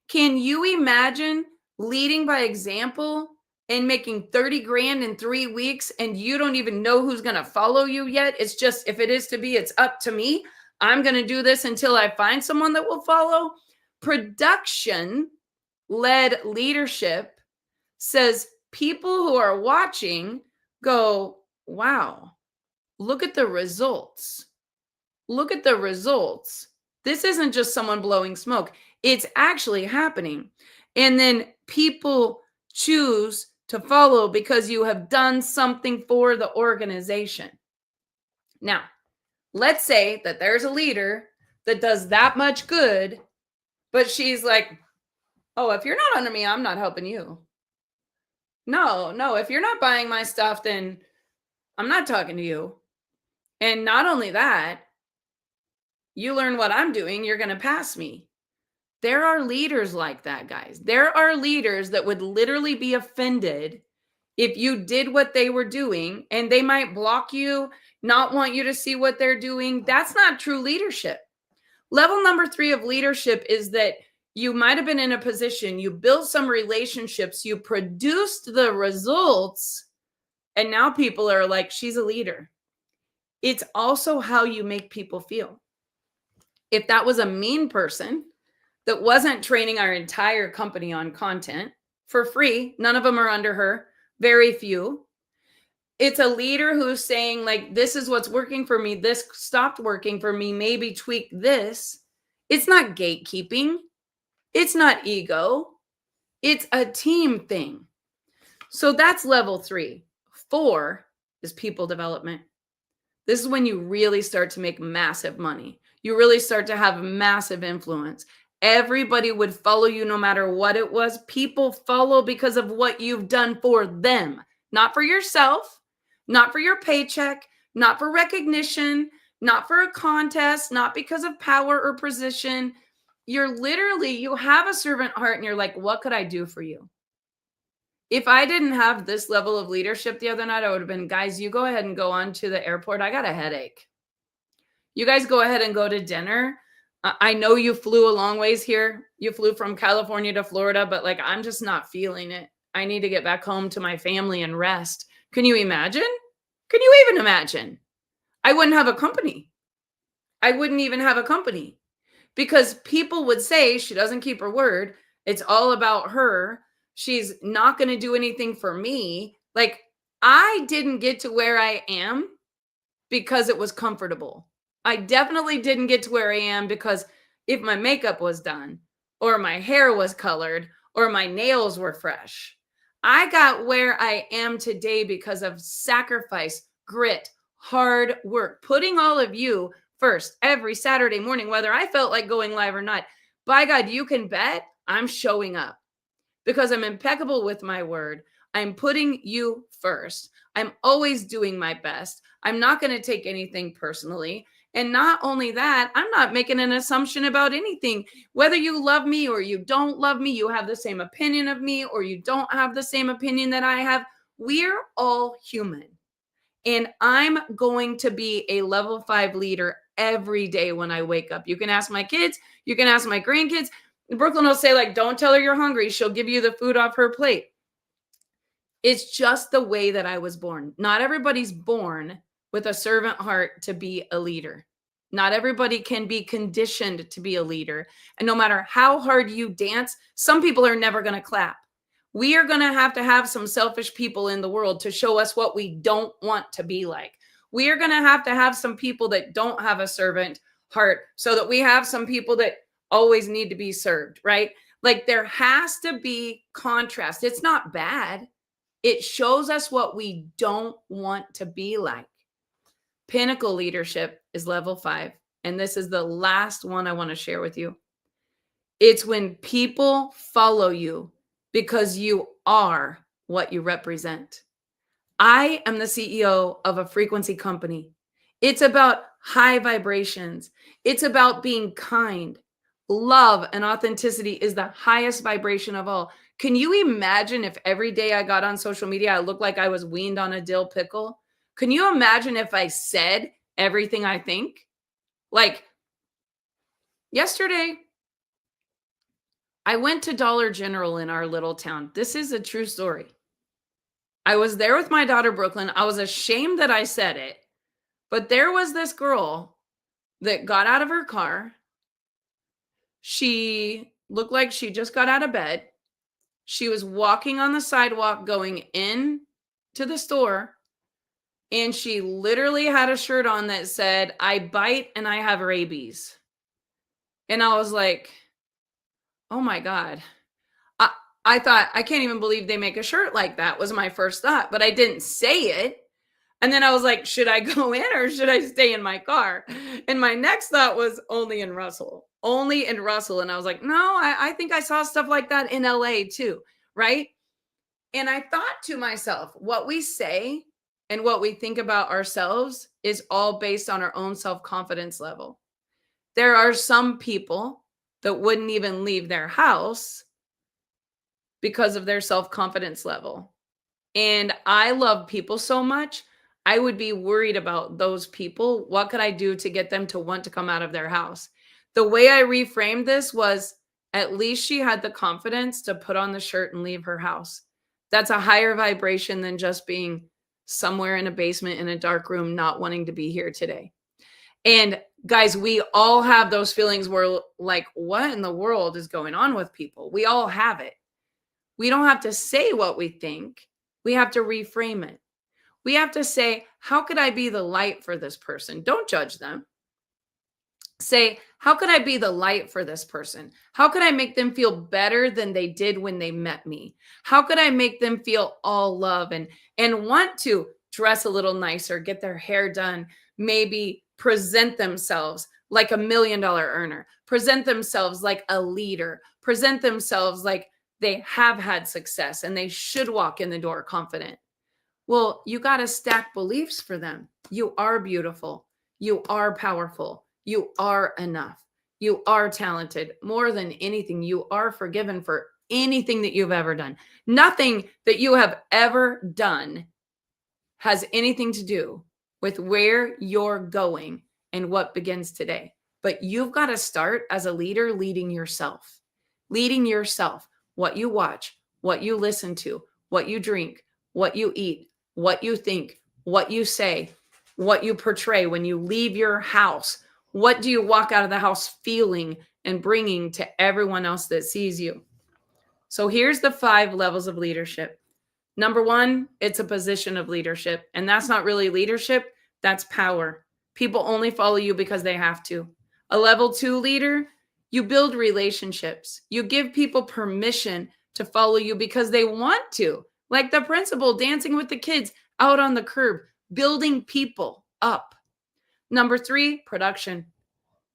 Can you imagine leading by example and making 30 grand in 3 weeks and you don't even know who's going to follow you yet? It's just, if it is to be, it's up to me. I'm going to do this until I find someone that will follow. Production led leadership says people who are watching go, wow, look at the results. Look at the results. This isn't just someone blowing smoke. It's actually happening. And then people choose to follow because you have done something for the organization. Now, let's say that there's a leader that does that much good, but she's like, oh, if you're not under me, I'm not helping you. No, if you're not buying my stuff, then I'm not talking to you. And not only that, you learn what I'm doing, you're going to pass me. There are leaders like that, guys. There are leaders that would literally be offended if you did what they were doing, and they might block you, not want you to see what they're doing. That's not true leadership. Level number 3 of leadership is that you might have been in a position, you built some relationships, you produced the results, and now people are like, she's a leader. It's also how you make people feel. If that was a mean person that wasn't training our entire company on content for free, none of them are under her, very few. It's a leader who's saying, like, this is what's working for me. This stopped working for me. Maybe tweak this. It's not gatekeeping. It's not ego. It's a team thing. So that's level 3. 4 is people development. This is when you really start to make massive money. You really start to have massive influence. Everybody would follow you no matter what it was. People follow because of what you've done for them, not for yourself, not for your paycheck, not for recognition, not for a contest, not because of power or position. You have a servant heart and you're like, what could I do for you? If I didn't have this level of leadership the other night, I would have been, guys, you go ahead and go on to the airport. I got a headache. You guys go ahead and go to dinner. I know you flew a long ways here. You flew from California to Florida, but like, I'm just not feeling it. I need to get back home to my family and rest. Can you imagine? Can you even imagine? I wouldn't have a company. I wouldn't even have a company because people would say she doesn't keep her word. It's all about her. She's not going to do anything for me. Like, I didn't get to where I am because it was comfortable. I definitely didn't get to where I am because if my makeup was done or my hair was colored or my nails were fresh. I got where I am today because of sacrifice, grit, hard work, putting all of you first every Saturday morning, whether I felt like going live or not. By God, you can bet I'm showing up because I'm impeccable with my word. I'm putting you first. I'm always doing my best. I'm not going to take anything personally. And not only that, I'm not making an assumption about anything. Whether you love me or you don't love me, you have the same opinion of me or you don't have the same opinion that I have. We're all human. And I'm going to be a level 5 leader every day when I wake up. You can ask my kids, you can ask my grandkids. Brooklyn will say, like, don't tell her you're hungry. She'll give you the food off her plate. It's just the way that I was born. Not everybody's born with a servant heart to be a leader. Not everybody can be conditioned to be a leader. And no matter how hard you dance, some people are never going to clap. We are going to have some selfish people in the world to show us what we don't want to be like. We are going to have some people that don't have a servant heart so that we have some people that always need to be served, right? Like, there has to be contrast. It's not bad. It shows us what we don't want to be like. Pinnacle leadership is level 5. And this is the last one I want to share with you. It's when people follow you because you are what you represent. I am the CEO of a frequency company. It's about high vibrations. It's about being kind. Love and authenticity is the highest vibration of all. Can you imagine if every day I got on social media, I looked like I was weaned on a dill pickle? Can you imagine if I said everything I think? Like, yesterday, I went to Dollar General in our little town. This is a true story. I was there with my daughter, Brooklyn. I was ashamed that I said it, but there was this girl that got out of her car. She looked like she just got out of bed. She was walking on the sidewalk going in to the store, and she literally had a shirt on that said, "I bite and I have rabies." And I was like, oh my God. I thought, I can't even believe they make a shirt like that, was my first thought, but I didn't say it. And then I was like, should I go in or should I stay in my car? And my next thought was only in Russell. And I was like, no, I think I saw stuff like that in LA too, right? And I thought to myself, what we say and what we think about ourselves is all based on our own self-confidence level. There are some people that wouldn't even leave their house because of their self-confidence level. And I love people so much, I would be worried about those people. What could I do to get them to want to come out of their house? The way I reframed this was, at least she had the confidence to put on the shirt and leave her house. That's a higher vibration than just being somewhere in a basement in a dark room, not wanting to be here today. And guys, we all have those feelings where, like, what in the world is going on with people? We all have it. We don't have to say what we think. We have to reframe it. We have to say, how could I be the light for this person? Don't judge them. Say, how could I be the light for this person? How could I make them feel better than they did when they met me? How could I make them feel all love and want to dress a little nicer, get their hair done, maybe present themselves like $1 million earner, present themselves like a leader, present themselves like they have had success and they should walk in the door confident. Well, you got to stack beliefs for them. You are beautiful. You are powerful. You are enough. You are talented. More than anything, you are forgiven for anything that you've ever done. Nothing that you have ever done has anything to do with where you're going and what begins today. But you've got to start as a leader leading yourself. Leading yourself, what you watch, what you listen to, what you drink, what you eat, what you think, what you say, what you portray when you leave your house. What do you walk out of the house feeling and bringing to everyone else that sees you? So here's the 5 levels of leadership. Number 1, it's a position of leadership. And that's not really leadership, that's power. People only follow you because they have to. A level 2 leader, you build relationships. You give people permission to follow you because they want to. Like the principal dancing with the kids out on the curb, building people up. Number 3, production.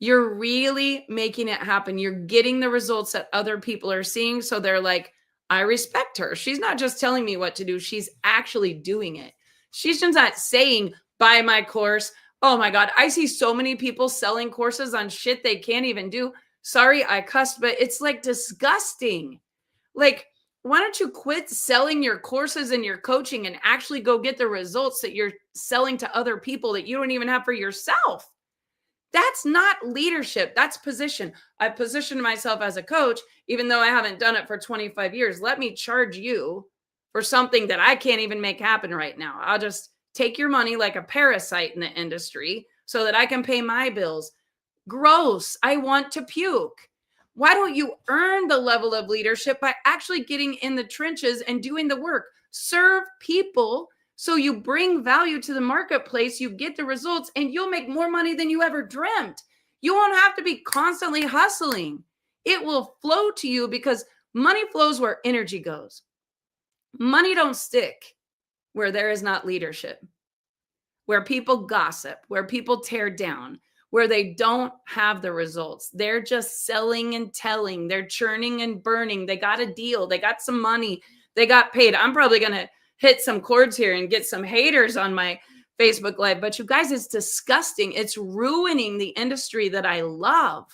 You're really making it happen. You're getting the results that other people are seeing. So they're like, I respect her. She's not just telling me what to do. She's actually doing it. She's just not saying, buy my course. Oh my God. I see so many people selling courses on shit they can't even do. Sorry, I cussed, but it's like disgusting. Like, why don't you quit selling your courses and your coaching and actually go get the results that you're selling to other people that you don't even have for yourself? That's not leadership. That's position. I positioned myself as a coach, even though I haven't done it for 25 years. Let me charge you for something that I can't even make happen right now. I'll just take your money like a parasite in the industry so that I can pay my bills. Gross. I want to puke. Why don't you earn the level of leadership by actually getting in the trenches and doing the work? Serve people. So you bring value to the marketplace, you get the results, and you'll make more money than you ever dreamt. You won't have to be constantly hustling. It will flow to you because money flows where energy goes. Money don't stick where there is not leadership, where people gossip, where people tear down, where they don't have the results. They're just selling and telling. They're churning and burning. They got a deal. They got some money. They got paid. I'm probably going to hit some chords here and get some haters on my Facebook Live. But you guys, it's disgusting. It's ruining the industry that I love.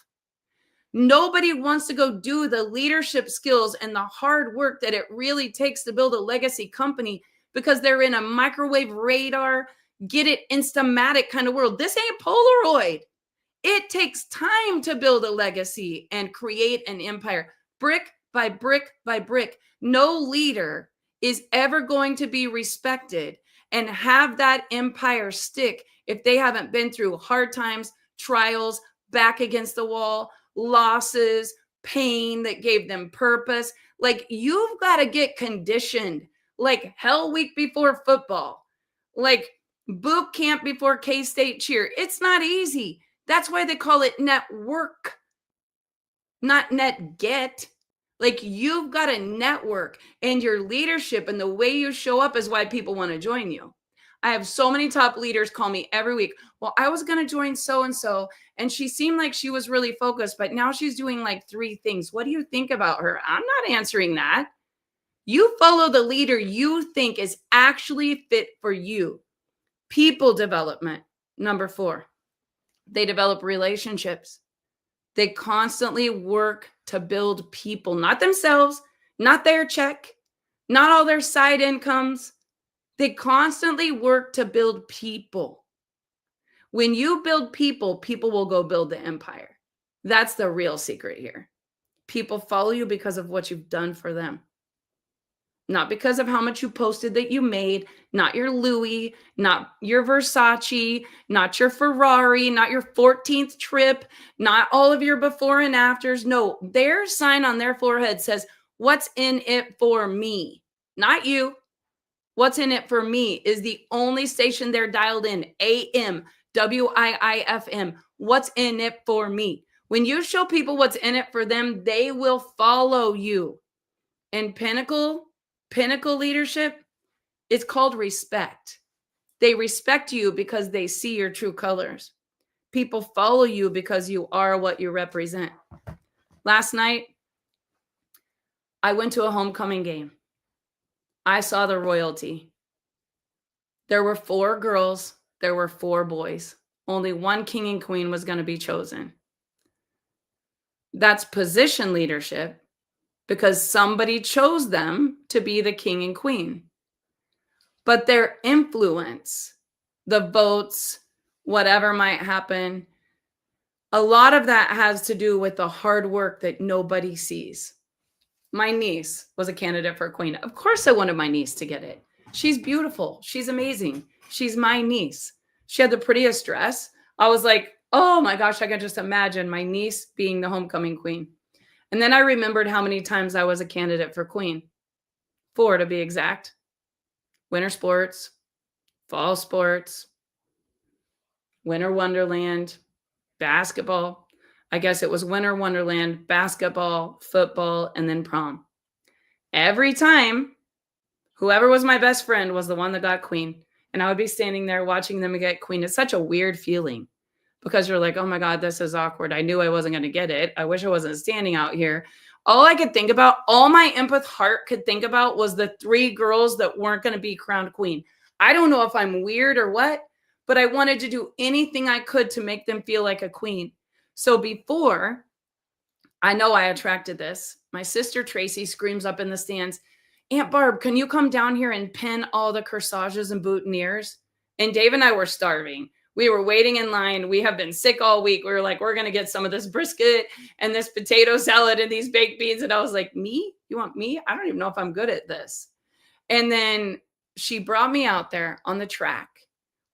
Nobody wants to go do the leadership skills and the hard work that it really takes to build a legacy company because they're in a microwave radar, get it Instamatic kind of world. This ain't Polaroid. It takes time to build a legacy and create an empire, brick by brick by brick. No leader is ever going to be respected and have that empire stick if they haven't been through hard times, trials, back against the wall, losses, pain that gave them purpose. Like, you've got to get conditioned like hell week before football, like boot camp before K-State cheer. It's not easy. That's why they call it network, not net get. Like, you've got a network, and your leadership and the way you show up is why people want to join you. I have so many top leaders call me every week. Well, I was going to join so-and-so, and she seemed like she was really focused, but now she's doing like 3 things. What do you think about her? I'm not answering that. You follow the leader you think is actually fit for you. People development. Number 4, they develop relationships. They constantly work to build people, not themselves, not their check, not all their side incomes. They constantly work to build people. When you build people, people will go build the empire. That's the real secret here. People follow you because of what you've done for them. Not because of how much you posted that you made, not your Louis, not your Versace, not your Ferrari, not your 14th trip, not all of your before and afters. No, their sign on their forehead says, what's in it for me? Not you. What's in it for me is the only station they're dialed in, AM, WIIFM. What's in it for me? When you show people what's in it for them, they will follow you. And pinnacle leadership, it's called respect. They respect you because they see your true colors. People follow you because you are what you represent. Last night, I went to a homecoming game. I saw the royalty. There were 4 girls. There were 4 boys. Only one king and queen was going to be chosen. That's position leadership. because somebody chose them to be the king and queen. But their influence, the votes, whatever might happen, a lot of that has to do with the hard work that nobody sees. My niece was a candidate for queen. Of course, I wanted my niece to get it. She's beautiful. She's amazing. She's my niece. She had the prettiest dress. I was like, oh my gosh, I can just imagine my niece being the homecoming queen. And then I remembered how many times I was a candidate for queen. 4 to be exact. Winter sports, fall sports, winter wonderland, basketball. I guess it was winter wonderland, basketball, football, and then prom. Every time, whoever was my best friend was the one that got queen. And I would be standing there watching them get queen. It's such a weird feeling because you're like, oh my God, this is awkward. I knew I wasn't going to get it. I wish I wasn't standing out here. All I could think about, all my empath heart could think about was the 3 girls that weren't going to be crowned queen. I don't know if I'm weird or what, but I wanted to do anything I could to make them feel like a queen. So before, I know I attracted this. My sister Tracy screams up in the stands, Aunt Barb, can you come down here and pin all the corsages and boutonnieres? And Dave and I were starving. We were waiting in line. We have been sick all week. We were like, we're going to get some of this brisket and this potato salad and these baked beans. And I was like, me? You want me? I don't even know if I'm good at this. And then she brought me out there on the track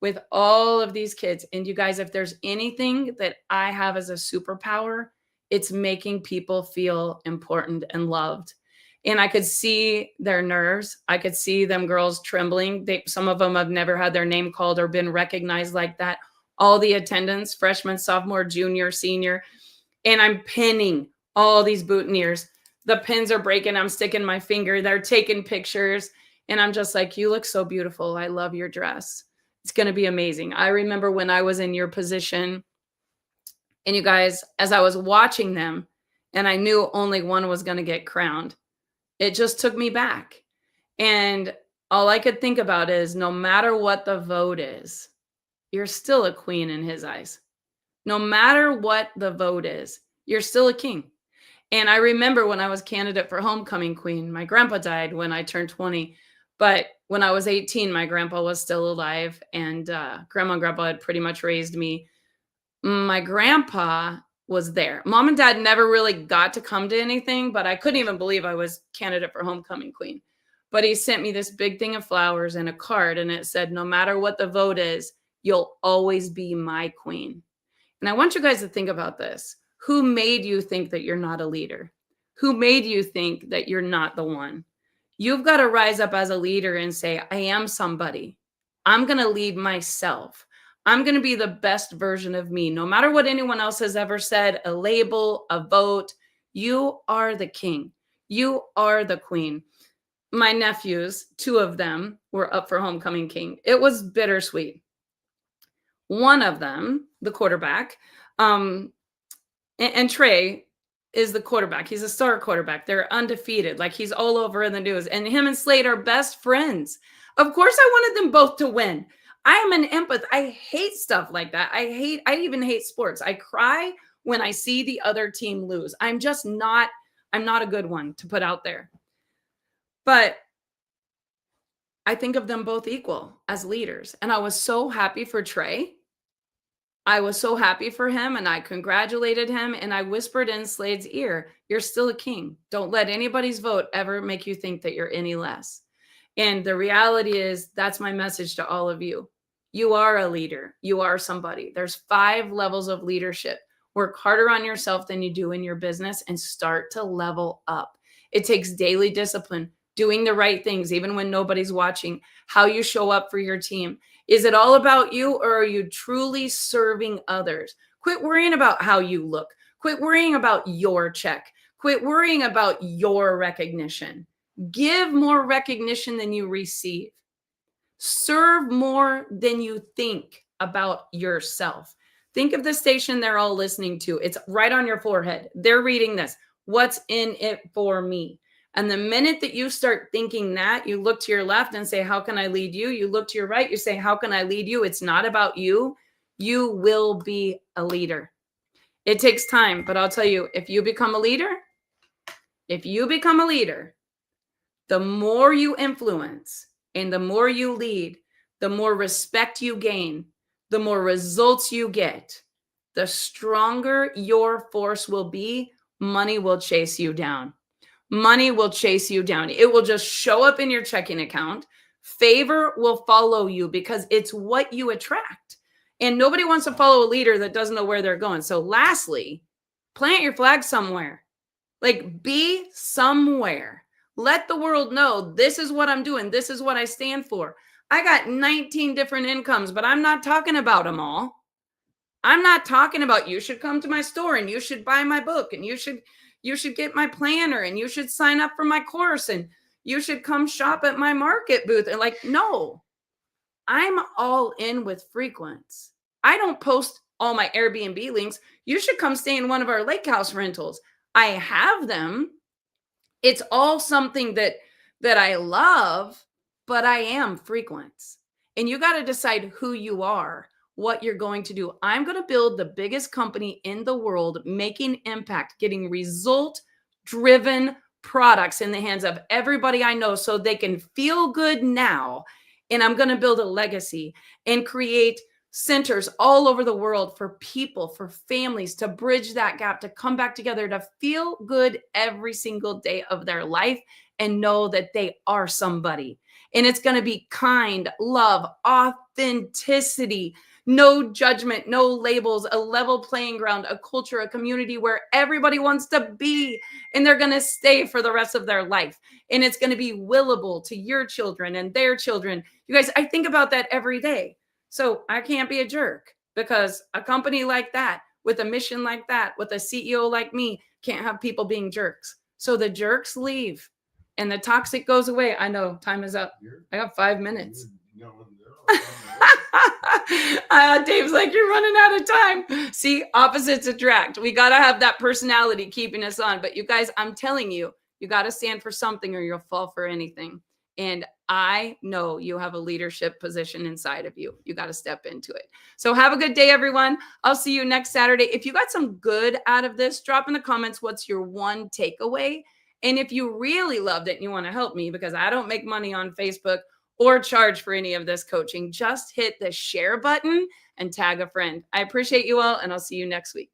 with all of these kids. And you guys, if there's anything that I have as a superpower, it's making people feel important and loved. And I could see their nerves. I could see them girls trembling. Some of them have never had their name called or been recognized like that. All the attendants, freshman, sophomore, junior, senior. And I'm pinning all these boutonnieres. The pins are breaking. I'm sticking my finger. They're taking pictures. And I'm just like, you look so beautiful. I love your dress. It's going to be amazing. I remember when I was in your position. And you guys, as I was watching them, and I knew only one was going to get crowned, it just took me back. And all I could think about is no matter what the vote is, you're still a queen in his eyes. No matter what the vote is, you're still a king. And I remember when I was candidate for homecoming queen, my grandpa died when I turned 20. But when I was 18, my grandpa was still alive. And grandma and grandpa had pretty much raised me. My grandpa was there. Mom and dad never really got to come to anything, but I couldn't even believe I was candidate for homecoming queen. But he sent me this big thing of flowers and a card, and it said, no matter what the vote is, you'll always be my queen. And I want you guys to think about this. Who made you think that you're not a leader? Who made you think that you're not the one? You've got to rise up as a leader and say, I am somebody. I'm going to lead myself. I'm going to be the best version of me. No matter what anyone else has ever said, a label, a vote, you are the king. You are the queen. My nephews, 2 of them were up for homecoming king. It was bittersweet. One of them, the quarterback, and Trey is the quarterback. He's a star quarterback. They're undefeated. Like he's all over in the news. And him and Slade are best friends. Of course, I wanted them both to win. I am an empath. I hate stuff like that. I even hate sports. I cry when I see the other team lose. I'm not a good one to put out there. But I think of them both equal as leaders. And I was so happy for Trey. I was so happy for him, and I congratulated him, and I whispered in Slade's ear, you're still a king. Don't let anybody's vote ever make you think that you're any less. And the reality is that's my message to all of you. You are a leader. You are somebody. There's 5 levels of leadership. Work harder on yourself than you do in your business and start to level up. It takes daily discipline, doing the right things, even when nobody's watching, how you show up for your team. Is it all about you, or are you truly serving others? Quit worrying about how you look. Quit worrying about your check. Quit worrying about your recognition. Give more recognition than you receive. Serve more than you think about yourself. Think of the station they're all listening to. It's right on your forehead. They're reading this. What's in it for me? And the minute that you start thinking that, you look to your left and say, how can I lead you? You look to your right, you say, how can I lead you? It's not about you. You will be a leader. It takes time, but I'll tell you, if you become a leader, If you become a leader, the more you influence and the more you lead, the more respect you gain, the more results you get, the stronger your force will be. Money will chase you down. Money will chase you down. It will just show up in your checking account. Favor will follow you because it's what you attract. And nobody wants to follow a leader that doesn't know where they're going. So lastly, plant your flag somewhere. Like, be somewhere. Let the world know this is what I'm doing. This is what I stand for. I got 19 different incomes, but I'm not talking about them all. I'm not talking about you should come to my store and you should buy my book and you should get my planner and you should sign up for my course and you should come shop at my market booth. And like, no, I'm all in with Frequence. I don't post all my Airbnb links. You should come stay in one of our lake house rentals. I have them. It's all something that I love, but I am Frequence. And you got to decide who you are, what you're going to do. I'm going to build the biggest company in the world, making impact, getting result-driven products in the hands of everybody I know so they can feel good now. And I'm going to build a legacy and create centers all over the world for people, for families to bridge that gap, to come back together, to feel good every single day of their life and know that they are somebody. And it's going to be kind, love, authenticity, no judgment, no labels, a level playing ground, a culture, a community where everybody wants to be, and they're going to stay for the rest of their life. And it's going to be willable to your children and their children. You guys, I think about that every day. So I can't be a jerk because a company like that, with a mission like that, with a CEO like me, can't have people being jerks. So the jerks leave and the toxic goes away. I know time is up. I got 5 minutes. Dave's like, you're running out of time. See, opposites attract. We got to have that personality keeping us on. But you guys, I'm telling you, you got to stand for something or you'll fall for anything. And I know you have a leadership position inside of you. You got to step into it. So have a good day, everyone. I'll see you next Saturday. If you got some good out of this, drop in the comments what's your one takeaway. And if you really loved it and you want to help me, because I don't make money on Facebook or charge for any of this coaching, just hit the share button and tag a friend. I appreciate you all, and I'll see you next week.